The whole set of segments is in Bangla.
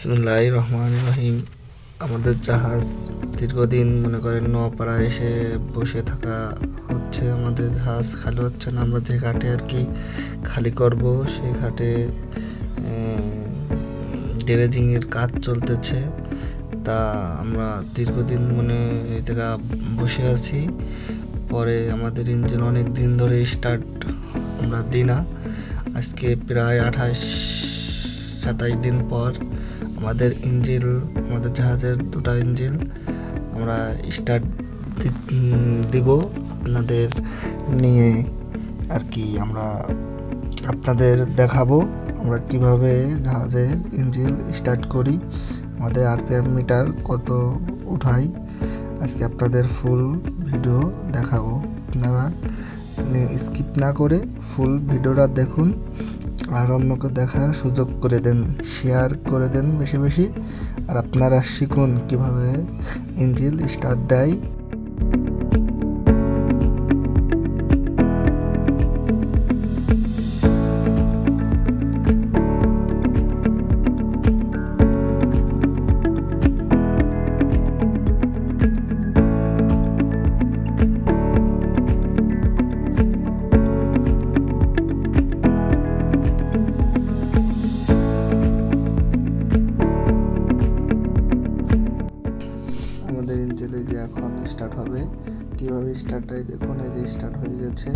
বিসমিল্লাহির রহমানির রহিম। আমাদের জাহাজ দীর্ঘদিন মনে করেন নোয়াপাড়া এসে বসে থাকা হচ্ছে, আমাদের জাহাজ খালি হচ্ছে না। আমরা যে ঘাটে আর কি খালি করব সেই ঘাটে ড্রেজিংয়ের কাজ চলতেছে। তা আমরা দীর্ঘদিন এই জায়গা বসে আছি। পরে আমাদের ইঞ্জিন অনেক দিন ধরে স্টার্ট আমরা দিই না। আজকে প্রায় 28-27 দিন পর আমাদের জাহাজের দুটো ইঞ্জিন আমরা স্টার্ট দিব। আপনাদের নিয়ে আর কি আমরা আপনাদের দেখাবো আমরা কিভাবে জাহাজের ইঞ্জিন স্টার্ট করি, আমাদের আরপিএম মিটার কত উঠাই। আজকে আপনাদের ফুল ভিডিও দেখাবো, আপনারা স্কিপ না করে ফুল ভিডিওটা দেখুন আর অন্যকে দেখার সুযোগ করে দেন, শেয়ার করে দেন বেশি বেশি। আর আপনারা শিখুন কিভাবে ইঞ্জিন স্টার্ট দেয়। আমাদের ইঞ্জিনে যে এখন স্টার্ট হবে, কিভাবে স্টার্ট হয় দেখুন। এই যে স্টার্ট হয়ে গেছে।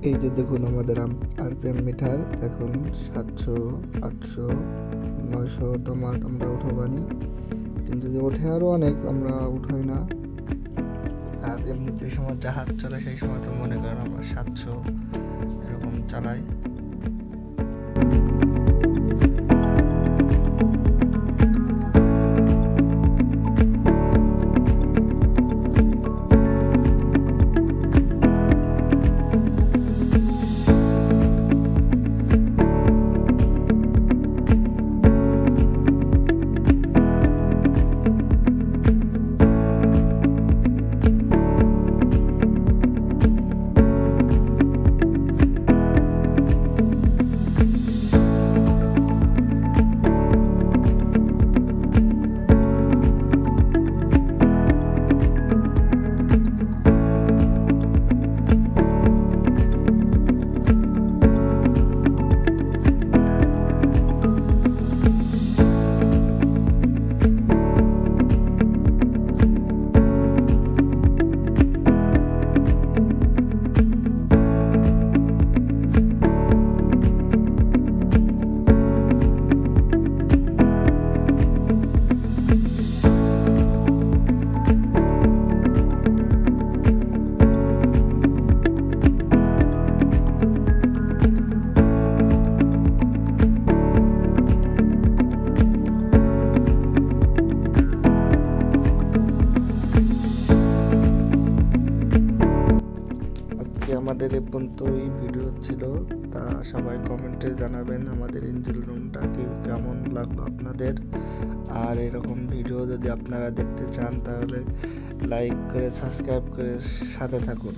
এই যে দেখুন আমাদের আরপিএম মিটার এখন 700, 800, 900 মাত আমরা উঠাবানি, কিন্তু যে ওঠে আরও অনেক, আমরা উঠাই না। আর এমনি যে সময় জাহাজ চলে সেই সময় তো মনে করেন আমরা 700 এরকম চালাই। আমাদের এ পর্যন্তই ভিডিও ছিল। তা সবাই কমেন্টে জানাবেন আমাদের ইঞ্জিন রুমটা কেমন লাগলো আপনাদের। আর এরকম ভিডিও যদি আপনারা দেখতে চান তাহলে লাইক করে সাবস্ক্রাইব করে সাথে থাকুন।